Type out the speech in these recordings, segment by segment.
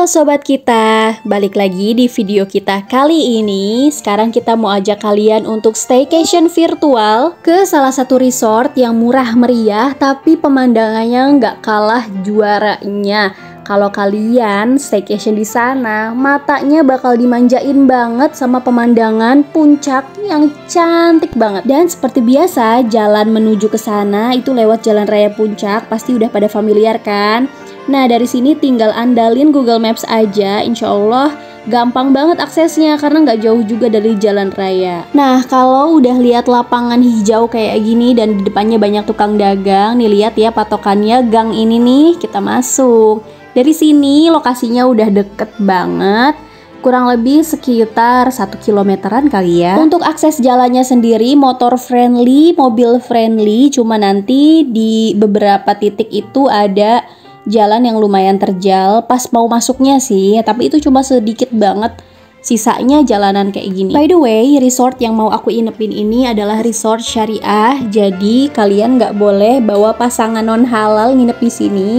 sobat kita, balik lagi di video kita kali ini. Sekarang kita mau ajak kalian untuk staycation virtual ke salah satu resort yang murah meriah tapi pemandangannya nggak kalah juaranya. Kalau kalian staycation di sana, matanya bakal dimanjain banget sama pemandangan puncak yang cantik banget. Dan seperti biasa, jalan menuju ke sana itu lewat Jalan Raya Puncak, pasti udah pada familiar kan? Nah, dari sini tinggal andalin Google Maps aja, insya Allah gampang banget aksesnya karena nggak jauh juga dari jalan raya. Nah, kalau udah lihat lapangan hijau kayak gini dan di depannya banyak tukang dagang, nih lihat ya patokannya gang ini nih, kita masuk. Dari sini lokasinya udah deket banget, kurang lebih sekitar 1 kilometeran kali ya. Untuk akses jalannya sendiri motor friendly, mobil friendly, cuma nanti di beberapa titik itu ada jalan yang lumayan terjal pas mau masuknya sih, tapi itu cuma sedikit banget, sisanya jalanan kayak gini. By the way, resort yang mau aku inepin ini adalah resort syariah, jadi kalian nggak boleh bawa pasangan non halal nginep di sini,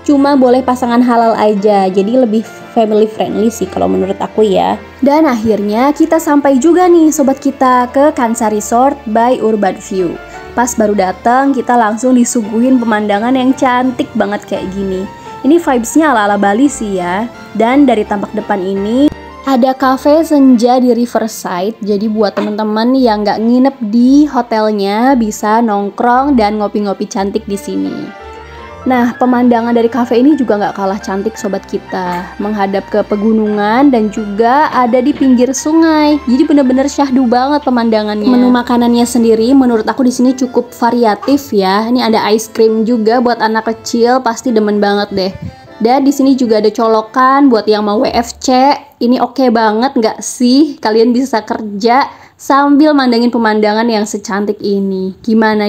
cuma boleh pasangan halal aja, jadi lebih family friendly sih kalau menurut aku ya. Dan akhirnya kita sampai juga nih sobat kita ke Kansa Resort by Urban View. Pas baru datang kita langsung disuguhin pemandangan yang cantik banget kayak gini. Ini vibesnya ala-ala Bali sih ya. Dan dari tampak depan ini ada cafe senja di Riverside. Jadi buat temen-temen yang nggak nginep di hotelnya bisa nongkrong dan ngopi-ngopi cantik di sini. Nah, pemandangan dari cafe ini juga nggak kalah cantik sobat kita. Menghadap ke pegunungan dan juga ada di pinggir sungai. Jadi bener-bener syahdu banget pemandangannya. Menu makanannya sendiri menurut aku di sini cukup variatif ya. Ini ada ice cream juga buat anak kecil, pasti demen banget deh. Dan di sini juga ada colokan buat yang mau WFC. Ini oke banget nggak sih? Kalian bisa kerja sambil mandangin pemandangan yang secantik ini. Gimana?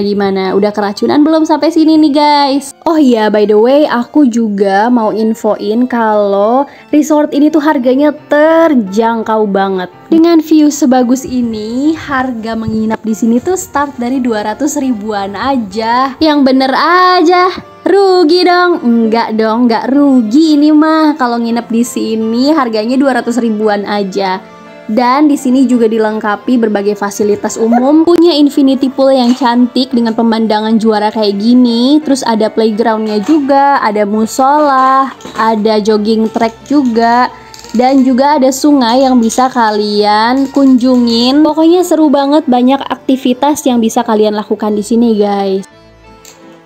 Udah keracunan belum sampai sini nih guys? Oh iya, by the way, aku juga mau infoin kalau resort ini tuh harganya terjangkau banget. Dengan view sebagus ini, harga menginap di sini tuh start dari 200 ribuan aja. Yang bener aja. Rugi dong? Enggak dong, enggak rugi ini mah. Kalau nginep di sini harganya 200 ribuan aja. Dan di sini juga dilengkapi berbagai fasilitas umum, punya infinity pool yang cantik dengan pemandangan juara kayak gini. Terus ada playgroundnya juga, ada musola, ada jogging track juga, dan juga ada sungai yang bisa kalian kunjungin. Pokoknya seru banget, banyak aktivitas yang bisa kalian lakukan di sini guys.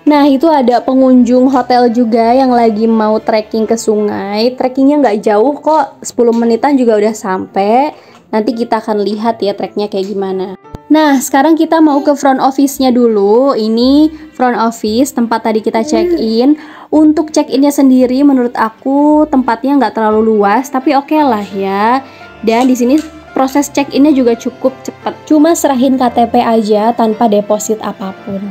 Nah, itu ada pengunjung hotel juga yang lagi mau trekking ke sungai. Trekkingnya nggak jauh kok, 10 menitan juga udah sampai. Nanti kita akan lihat ya treknya kayak gimana. Nah, sekarang kita mau ke front office-nya dulu. Ini front office, tempat tadi kita check-in. Untuk check-innya sendiri menurut aku tempatnya nggak terlalu luas, tapi oke lah ya. Dan di sini proses check-innya juga cukup cepat. Cuma serahin KTP aja tanpa deposit apapun.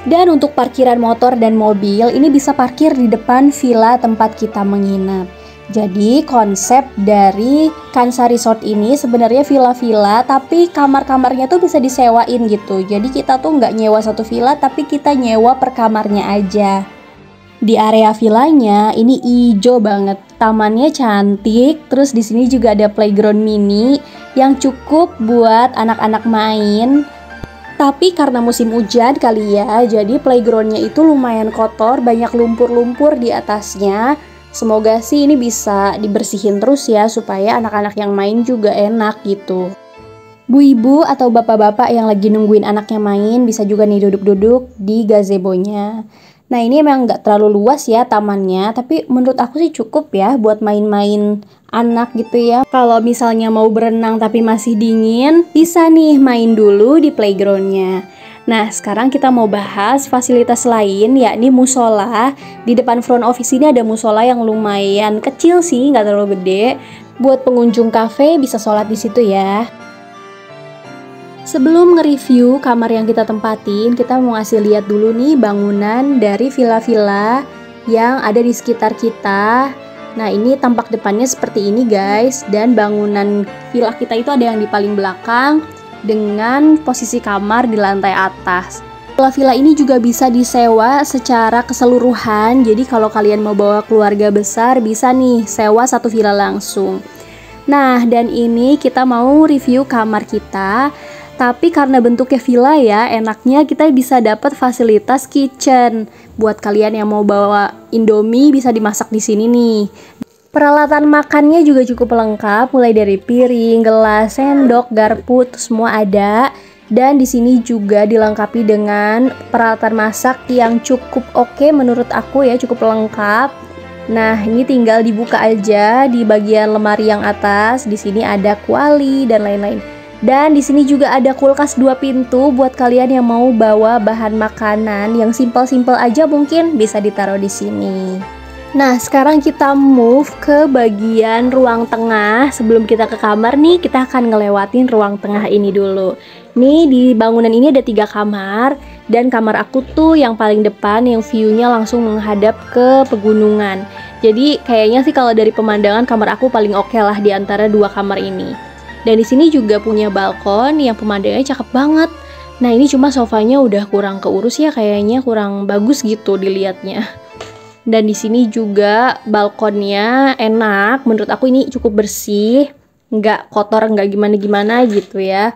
Dan untuk parkiran motor dan mobil, ini bisa parkir di depan villa tempat kita menginap. Jadi konsep dari Kansa Resort ini sebenarnya villa-villa, tapi kamar-kamarnya tuh bisa disewain gitu. Jadi kita tuh nggak nyewa satu villa, tapi kita nyewa per kamarnya aja. Di area villanya ini hijau banget, tamannya cantik. Terus di sini juga ada playground mini yang cukup buat anak-anak main. Tapi karena musim hujan kali ya, jadi playgroundnya itu lumayan kotor, banyak lumpur-lumpur di atasnya. Semoga sih ini bisa dibersihin terus ya, supaya anak-anak yang main juga enak gitu. Bu ibu atau bapak-bapak yang lagi nungguin anaknya main bisa juga nih duduk-duduk di gazebo-nya. Nah, ini emang nggak terlalu luas ya tamannya, tapi menurut aku sih cukup ya buat main-main anak gitu ya. Kalau misalnya mau berenang tapi masih dingin, bisa nih main dulu di playgroundnya. Nah, sekarang kita mau bahas fasilitas lain, yakni musola. Di depan front office ini ada musola yang lumayan kecil sih, nggak terlalu gede. Buat pengunjung cafe bisa sholat di situ ya. Sebelum nge-review kamar yang kita tempatin, kita mau ngasih lihat dulu nih bangunan dari villa-villa yang ada di sekitar kita. Nah, ini tampak depannya seperti ini guys. Dan bangunan villa kita itu ada yang di paling belakang dengan posisi kamar di lantai atas. Villa ini juga bisa disewa secara keseluruhan. Jadi kalau kalian mau bawa keluarga besar bisa nih sewa satu villa langsung. Nah, dan ini kita mau review kamar kita. Tapi karena bentuknya villa ya, enaknya kita bisa dapat fasilitas kitchen. Buat kalian yang mau bawa Indomie bisa dimasak di sini nih. Peralatan makannya juga cukup lengkap, mulai dari piring, gelas, sendok, garpu, itu semua ada. Dan di sini juga dilengkapi dengan peralatan masak yang cukup oke menurut aku ya, cukup lengkap. Nah, ini tinggal dibuka aja di bagian lemari yang atas. Di sini ada kuali dan lain-lain. Dan di sini juga ada kulkas 2 pintu buat kalian yang mau bawa bahan makanan yang simpel-simpel aja mungkin bisa ditaruh di sini. Nah, sekarang kita move ke bagian ruang tengah. Sebelum kita ke kamar nih, kita akan ngelewatin ruang tengah ini dulu. Nih, di bangunan ini ada 3 kamar. Dan kamar aku tuh yang paling depan, yang view-nya langsung menghadap ke pegunungan. Jadi, kayaknya sih kalau dari pemandangan, kamar aku paling oke lah di antara 2 kamar ini. Dan di sini juga punya balkon yang pemandangannya cakep banget. Nah, ini cuma sofanya udah kurang keurus ya, kayaknya kurang bagus gitu dilihatnya. Dan di sini juga balkonnya enak, menurut aku ini cukup bersih, nggak kotor, nggak gimana-gimana gitu ya.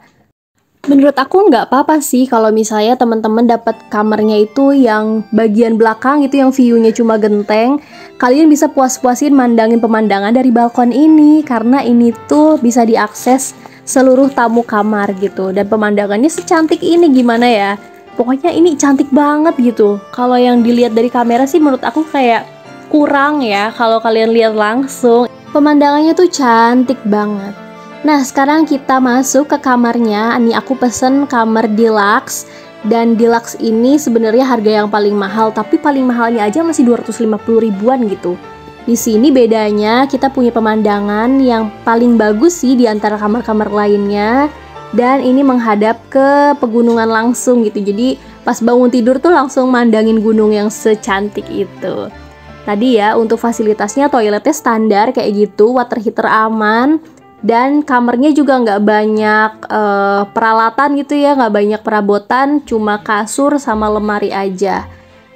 Menurut aku nggak apa-apa sih kalau misalnya teman-teman dapat kamarnya itu yang bagian belakang itu yang view-nya cuma genteng. Kalian bisa puas-puasin mandangin pemandangan dari balkon ini, karena ini tuh bisa diakses seluruh tamu kamar gitu. Dan pemandangannya secantik ini, gimana ya? Pokoknya ini cantik banget gitu. Kalau yang dilihat dari kamera sih menurut aku kayak kurang ya. Kalau kalian lihat langsung, pemandangannya tuh cantik banget. Nah, sekarang kita masuk ke kamarnya. Ini aku pesen kamar deluxe. Dan deluxe ini sebenarnya harga yang paling mahal, tapi paling mahalnya aja masih 250 ribuan gitu. Di sini bedanya kita punya pemandangan yang paling bagus sih di antara kamar-kamar lainnya. Dan ini menghadap ke pegunungan langsung gitu. Jadi pas bangun tidur tuh langsung mandangin gunung yang secantik itu. Tadi ya untuk fasilitasnya toiletnya standar kayak gitu, water heater aman. Dan kamarnya juga nggak banyak peralatan gitu ya, nggak banyak perabotan, cuma kasur sama lemari aja.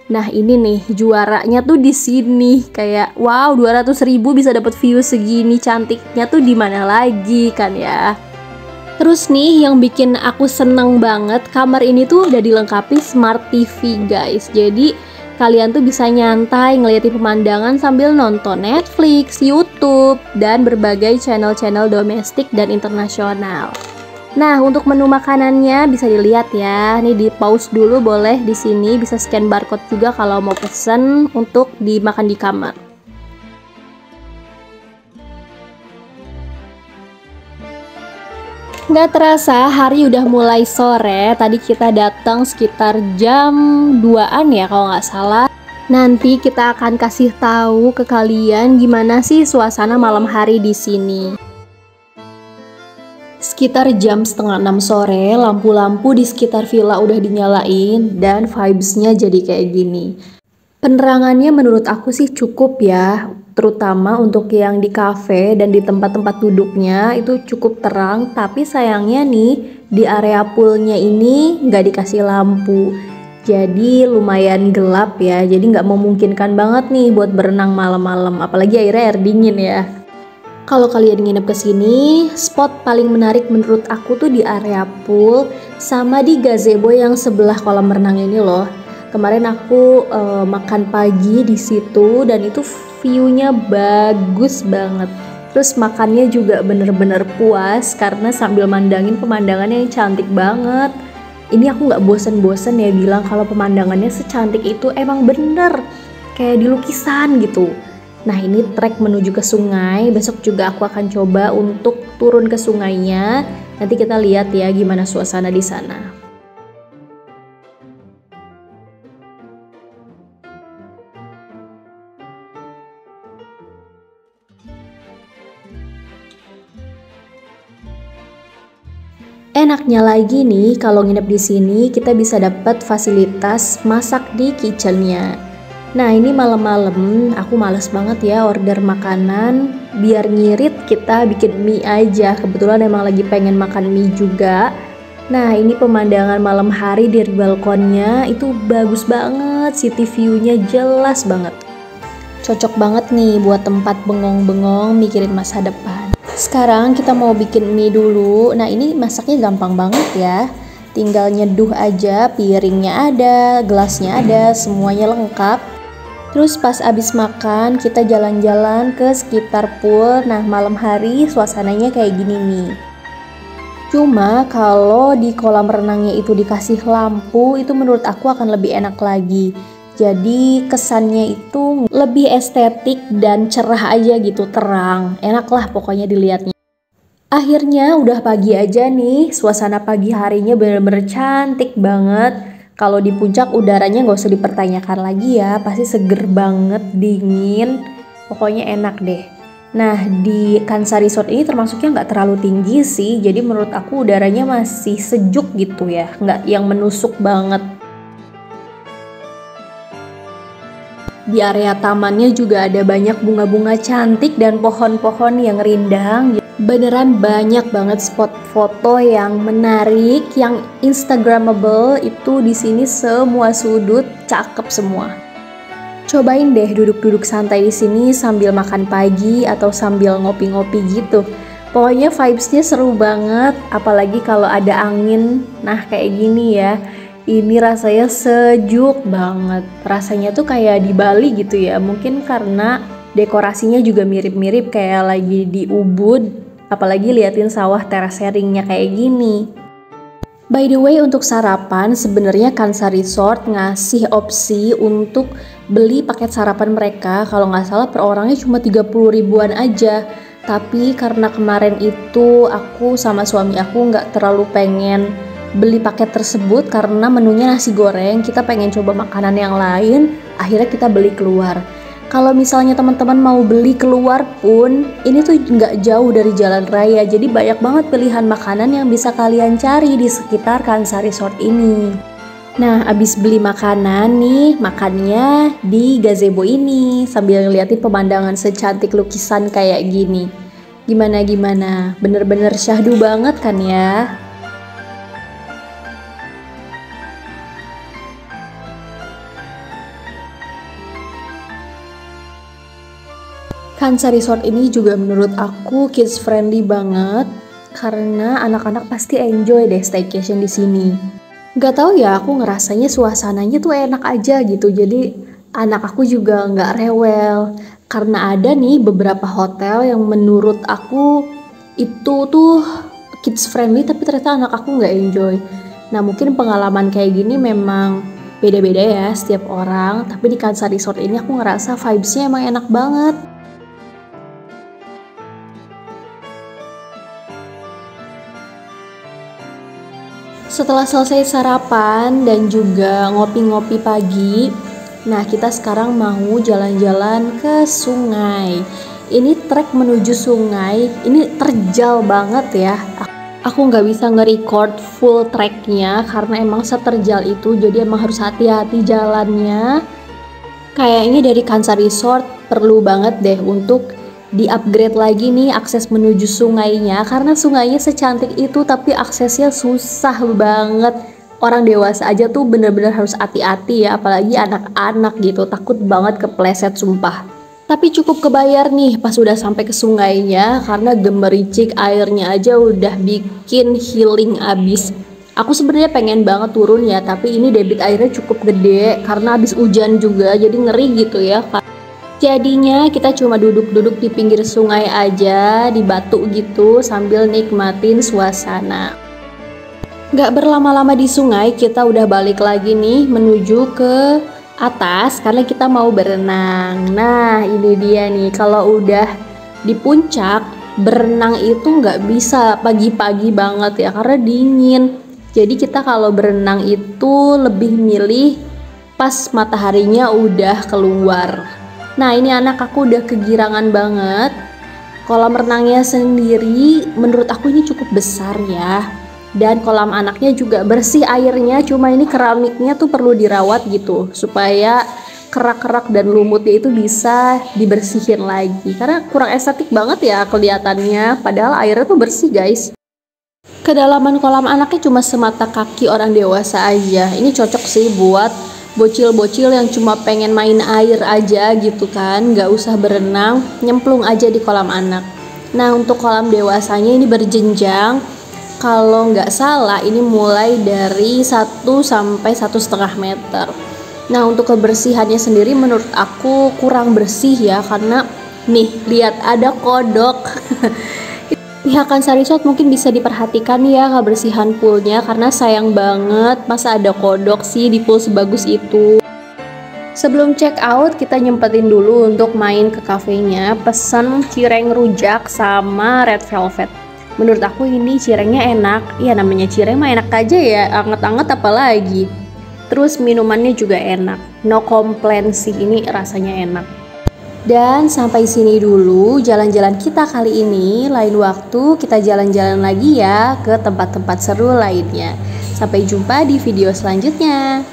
Nah ini nih juaranya tuh di sini, kayak wow 200 ribu bisa dapat view segini cantiknya tuh di mana lagi kan ya. Terus nih yang bikin aku seneng banget, kamar ini tuh udah dilengkapi Smart TV guys. Jadi kalian tuh bisa nyantai ngeliatin pemandangan sambil nonton Netflix, YouTube, dan berbagai channel-channel domestik dan internasional. Nah, untuk menu makanannya bisa dilihat ya. Nih di pause dulu boleh di sini, bisa scan barcode juga kalau mau pesen untuk dimakan di kamar. Nggak terasa hari udah mulai sore. Tadi kita datang sekitar jam 2-an ya kalau nggak salah. Nanti kita akan kasih tahu ke kalian gimana sih suasana malam hari di sini. Sekitar jam setengah 6 sore, lampu-lampu di sekitar villa udah dinyalain dan vibes-nya jadi kayak gini. Penerangannya menurut aku sih cukup ya, terutama untuk yang di cafe dan di tempat-tempat duduknya itu cukup terang. Tapi sayangnya nih di area poolnya ini nggak dikasih lampu, jadi lumayan gelap ya. Jadi nggak memungkinkan banget nih buat berenang malam-malam, apalagi airnya air dingin ya. Kalau kalian nginep ke sini, spot paling menarik menurut aku tuh di area pool sama di gazebo yang sebelah kolam renang ini loh. Kemarin aku makan pagi di situ dan itu view-nya bagus banget. Terus makannya juga bener-bener puas karena sambil mandangin pemandangannya yang cantik banget. Ini aku nggak bosen-bosen ya bilang kalau pemandangannya secantik itu, emang bener kayak di lukisan gitu. Nah ini trek menuju ke sungai. Besok juga aku akan coba untuk turun ke sungainya. Nanti kita lihat ya gimana suasana di sana. Enaknya lagi nih kalau nginep di sini kita bisa dapat fasilitas masak di kitchennya. Nah ini malam-malam aku males banget ya order makanan, biar ngirit kita bikin mie aja. Kebetulan emang lagi pengen makan mie juga. Nah, ini pemandangan malam hari dari balkonnya itu bagus banget, city view-nya jelas banget. Cocok banget nih buat tempat bengong-bengong mikirin masa depan. Sekarang kita mau bikin mie dulu. Nah, ini masaknya gampang banget ya. Tinggal nyeduh aja, piringnya ada, gelasnya ada, semuanya lengkap. Terus pas abis makan, kita jalan-jalan ke sekitar pool. Nah, malam hari suasananya kayak gini nih. Cuma kalau di kolam renangnya itu dikasih lampu, itu menurut aku akan lebih enak lagi. Jadi kesannya itu lebih estetik dan cerah aja gitu, terang. Enak lah pokoknya dilihatnya. Akhirnya udah pagi aja nih, suasana pagi harinya bener-bener cantik banget. Kalau di puncak udaranya nggak usah dipertanyakan lagi ya, pasti seger banget, dingin. Pokoknya enak deh. Nah, di Kansa Resort ini termasuknya nggak terlalu tinggi sih, jadi menurut aku udaranya masih sejuk gitu ya, nggak yang menusuk banget. Di area tamannya juga ada banyak bunga-bunga cantik dan pohon-pohon yang rindang. Beneran banyak banget spot foto yang menarik, yang instagramable. Itu di sini semua sudut cakep semua. Cobain deh duduk-duduk santai di sini sambil makan pagi atau sambil ngopi-ngopi gitu. Pokoknya vibes-nya seru banget, apalagi kalau ada angin. Nah, kayak gini ya. Ini rasanya sejuk banget. Rasanya tuh kayak di Bali gitu ya. Mungkin karena dekorasinya juga mirip-mirip kayak lagi di Ubud. Apalagi liatin sawah terasering-nya kayak gini. By the way, untuk sarapan sebenarnya Kansa Resort ngasih opsi untuk beli paket sarapan mereka. Kalau nggak salah per orangnya cuma 30 ribuan aja. Tapi karena kemarin itu aku sama suami aku nggak terlalu pengen beli paket tersebut karena menunya nasi goreng, kita pengen coba makanan yang lain, akhirnya kita beli keluar. Kalau misalnya teman-teman mau beli keluar pun, ini tuh nggak jauh dari jalan raya, jadi banyak banget pilihan makanan yang bisa kalian cari di sekitar Kansa Resort ini. Nah, abis beli makanan nih, makannya di gazebo ini sambil ngeliatin pemandangan secantik lukisan kayak gini. Gimana? Bener-bener syahdu banget kan ya? Kansa Resort ini juga menurut aku kids friendly banget karena anak-anak pasti enjoy deh staycation di sini. Gak tau ya, aku ngerasanya suasananya tuh enak aja gitu. Jadi anak aku juga nggak rewel karena ada nih beberapa hotel yang menurut aku itu tuh kids friendly tapi ternyata anak aku nggak enjoy. Nah, mungkin pengalaman kayak gini memang beda-beda ya setiap orang. Tapi di Kansa Resort ini aku ngerasa vibes-nya emang enak banget. Setelah selesai sarapan dan juga ngopi-ngopi pagi, nah kita sekarang mau jalan-jalan ke sungai. Ini trek menuju sungai, ini terjal banget ya. Aku nggak bisa nge-record full treknya karena emang seterjal itu, jadi emang harus hati-hati jalannya. Kayaknya dari Kansa Resort perlu banget deh untuk di-upgrade lagi nih akses menuju sungainya, karena sungainya secantik itu tapi aksesnya susah banget. Orang dewasa aja tuh bener-bener harus hati-hati ya, apalagi anak-anak gitu, takut banget kepleset sumpah. Tapi cukup kebayar nih pas udah sampai ke sungainya karena gemericik airnya aja udah bikin healing abis. Aku sebenarnya pengen banget turun ya, tapi ini debit airnya cukup gede karena abis hujan juga, jadi ngeri gitu ya. Jadinya kita cuma duduk-duduk di pinggir sungai aja, di batu gitu sambil nikmatin suasana. Gak berlama-lama di sungai, kita udah balik lagi nih menuju ke atas karena kita mau berenang. Nah, ini dia nih, kalau udah di puncak, berenang itu nggak bisa pagi-pagi banget ya karena dingin. Jadi kita kalau berenang itu lebih milih pas mataharinya udah keluar. Nah, ini anak aku udah kegirangan banget. Kolam renangnya sendiri menurut aku ini cukup besar ya. Dan kolam anaknya juga bersih airnya, cuma ini keramiknya tuh perlu dirawat gitu supaya kerak-kerak dan lumutnya itu bisa dibersihin lagi. Karena kurang estetik banget ya kelihatannya, padahal airnya tuh bersih guys. Kedalaman kolam anaknya cuma semata kaki orang dewasa aja. Ini cocok sih buat bocil-bocil yang cuma pengen main air aja gitu kan, nggak usah berenang, nyemplung aja di kolam anak. Nah untuk kolam dewasanya ini berjenjang. Kalau nggak salah ini mulai dari 1 sampai 1,5 meter. Nah untuk kebersihannya sendiri menurut aku kurang bersih ya, karena nih lihat ada kodok. Pihak Kansa Resort mungkin bisa diperhatikan ya kebersihan poolnya, karena sayang banget masa ada kodok sih di pool sebagus itu. Sebelum check out kita nyempetin dulu untuk main ke kafenya, pesan cireng rujak sama red velvet. Menurut aku ini cirengnya enak, ya namanya cireng mah enak aja ya, anget-anget apalagi. Terus minumannya juga enak, no complain sih, ini rasanya enak. Dan sampai sini dulu jalan-jalan kita kali ini. Lain waktu kita jalan-jalan lagi ya ke tempat-tempat seru lainnya. Sampai jumpa di video selanjutnya.